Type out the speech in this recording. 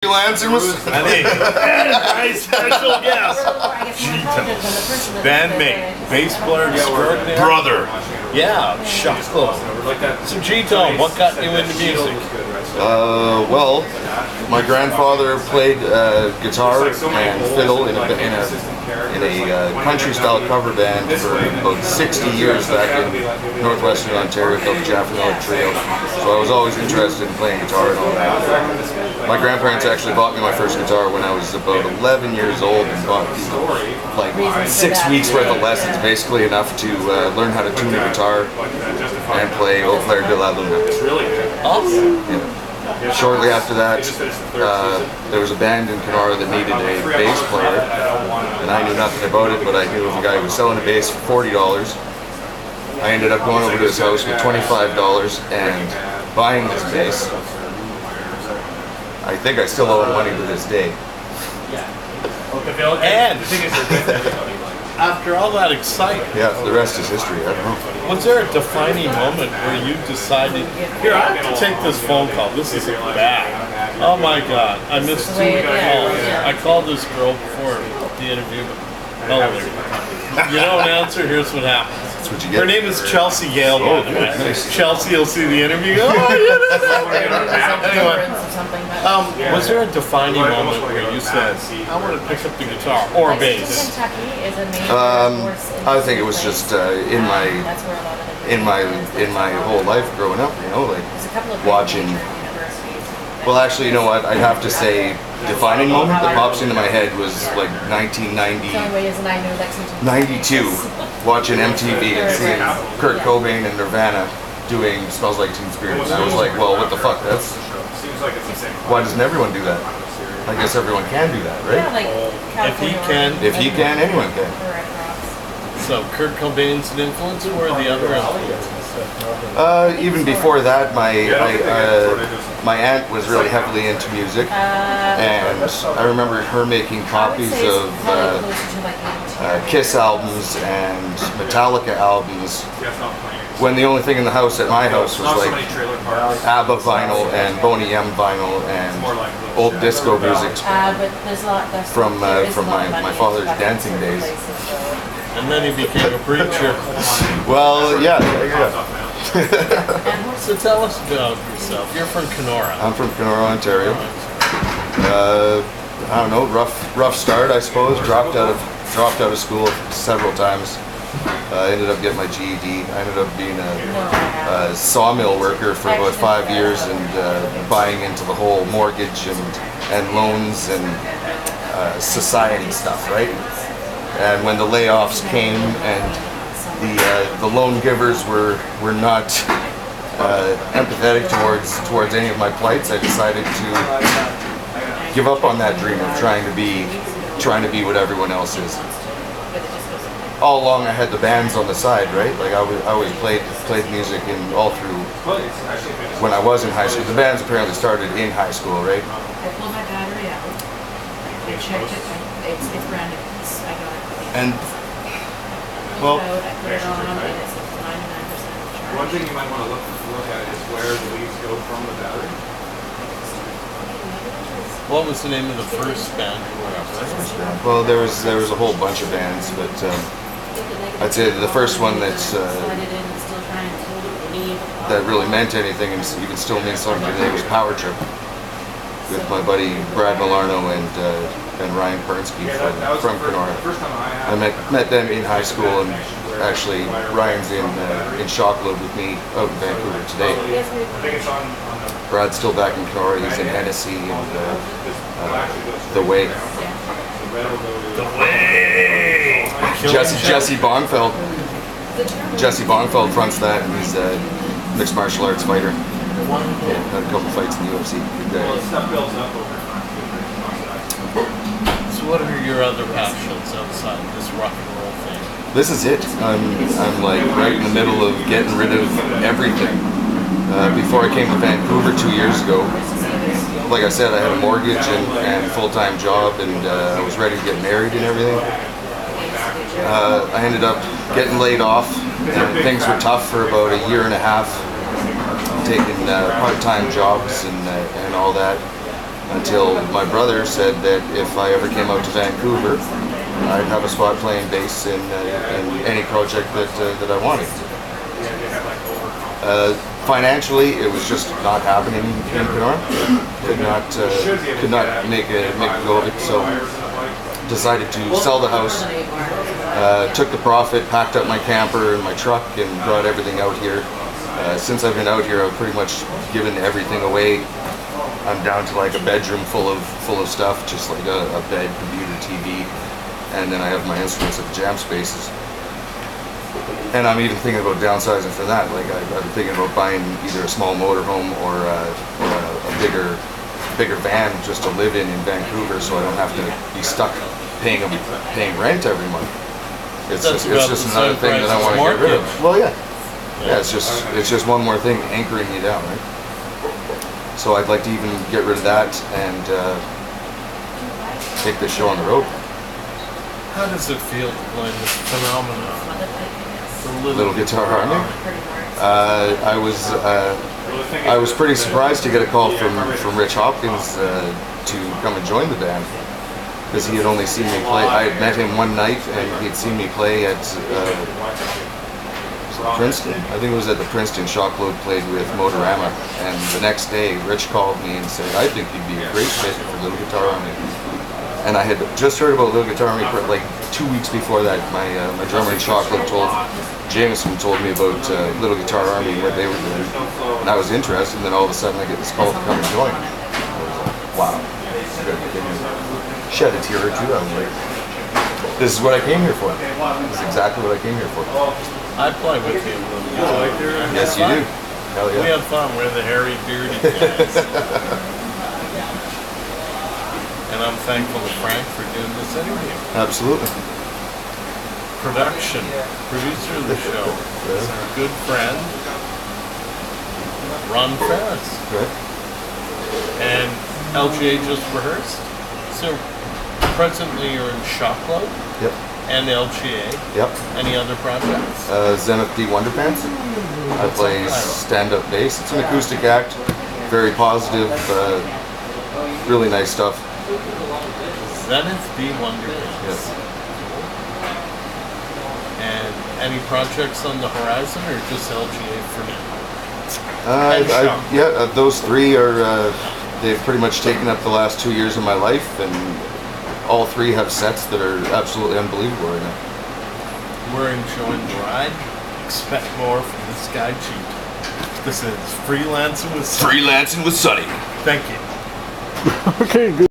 Freelancing was my special guest, G.Tone, bandmate, bass player extraordinaire, brother. Yeah, Shuckle. So G.Tone, what got you into music? Well, my grandfather played guitar and fiddle in a country-style cover band for about 60 years back in northwestern Ontario called the Jaffrey Trio. So I was always interested in playing guitar and all that. My grandparents actually bought me my first guitar when I was about 11 years old and bought like 6 weeks worth of lessons, basically enough to learn how to tune a guitar and play Au Clair de la Luna. Awesome. Yeah. Shortly after that, there was a band in Kenora that needed a bass player, and I knew nothing about it, but I knew of a guy who was selling a bass for $40. I ended up going over to his house with $25 and buying this bass. I think I still owe him money to this day. And after all that excitement, yeah, the rest is history. I don't know. Was there a defining moment where you decided, here, I have to take this phone call. This is bad. Oh my God, I missed 2 calls. I called this girl before the interview, but you don't answer. Here's what happens. That's what you get. Her name is Chelsea Gale, by the way. Nice. Chelsea, you'll see the interview. Anyway, was there a defining moment where you said, I want to pick up the guitar or bass? I think it was just in my whole life growing up, you know, like watching. Well, actually, you know what? I'd have to say, defining moment that pops into my head was like 1992, watching MTV and seeing Kurt Cobain and Nirvana doing "Smells Like Teen Spirit." And I was like, well, what the fuck? That's why doesn't everyone do that? I guess everyone can do that, right? If he can, anyone can. So Kurt Cobain's an influence, or the other influences? Even before that, my aunt was really heavily into music, and I remember her making copies of Kiss albums and Metallica albums when the only thing in the house at my house was like ABBA vinyl and Boney M vinyl and old disco music from my father's dancing days. And then he became a preacher. Well, yeah. So tell us about yourself. You're from Kenora. I'm from Kenora, Ontario. I don't know, rough start, I suppose. Dropped out of school several times. Ended up getting my GED. I ended up being a sawmill worker for about 5 years and buying into the whole mortgage and loans and society stuff, right? And when the layoffs came and the loan givers were not empathetic towards any of my plights, I decided to give up on that dream of trying to be what everyone else is. All along I had the bands on the side, right? Like I always played music and all through when I was in high school. The bands apparently started in high school, right? I pulled my battery out. I checked it. It's brand new. I got it. And well, I put it on and it's 99% charge. One thing you might want to look at is where the leads go from the battery. What was the name of the first band you were up with? well, there was a whole bunch of bands, but I'd say the first one that really meant anything, and even still means something today, was Power Trip with my buddy Brad Millarno and Ryan Pernsky from Kenora. I met them in high school, and actually Ryan's in Shockload with me out in Vancouver today. Brad's still back in Kenora. He's in Hennessy and The Way. The Way! Jesse Bongfeld. Jesse Bongfeld fronts that, and he's a mixed martial arts fighter. Yeah, had a couple fights in the UFC. Good guy. So what are your other passions outside this rock and roll thing? This is it. I'm like right in the middle of getting rid of everything. Before I came to Vancouver 2 years ago, like I said, I had a mortgage and full-time job, and I was ready to get married and everything. I ended up getting laid off, and things were tough for about a year and a half, taking part-time jobs and all that. until my brother said that if I ever came out to Vancouver, I'd have a spot playing bass in any project that I wanted. Financially, it was just not happening in Kenora. Could not make a go of it. So decided to sell the house. Took the profit, packed up my camper and my truck, and brought everything out here. Since I've been out here, I've pretty much given everything away. I'm down to like a bedroom full of stuff, just like a bed, computer, TV, and then I have my instruments at the jam spaces. And I'm even thinking about downsizing for that. Like I'm thinking about buying either a small motorhome or a bigger van just to live in Vancouver, so I don't have to be stuck paying rent every month. It's just another thing that I want to get rid of. Well, yeah. It's just one more thing anchoring me down, right? So I'd like to even get rid of that and take this show on the road. How does it feel to play this phenomenon? The Little Guitar Army. I was pretty surprised to get a call from Rich Hopkins to come and join the band, because he had only seen me play. I had met him one night and he'd seen me play at Princeton. I think it was at the Princeton Shockload played with Motorama, and the next day Rich called me and said, "I think you'd be a great fit for Little Guitar Army." And I had just heard about Little Guitar Army for like 2 weeks before that. My drummer in Shockload Jameson told me about Little Guitar Army and what they were doing, and I was interested. And then all of a sudden I get this call to come and join. I was like, wow. Shed a tear or two. I was like, this is what I came here for. This is exactly what I came here for. I play with you a little bit. Yes, you do. Hell yeah. We have fun. We're the hairy, beardy guys. And I'm thankful to Frank for doing this interview. Absolutely. Producer of the show is our good friend, Ron Ferris. Right. And LGA just rehearsed. So presently you're in Shockload Yep. and LGA. Yep. Any other projects? Zenith D Wonderpants. I play stand-up bass. It's an acoustic act. Very positive. Really nice stuff. Zenith D Wonderpants. Yes. And any projects on the horizon, or just LGA for now? Those three are. They've pretty much taken up the last 2 years of my life, and all three have sets that are absolutely unbelievable right now. We're enjoying the ride. Expect more from this guy, G.Tone. This is Freelancing with Sonny. Freelancing with Sonny. Thank you. Okay, good.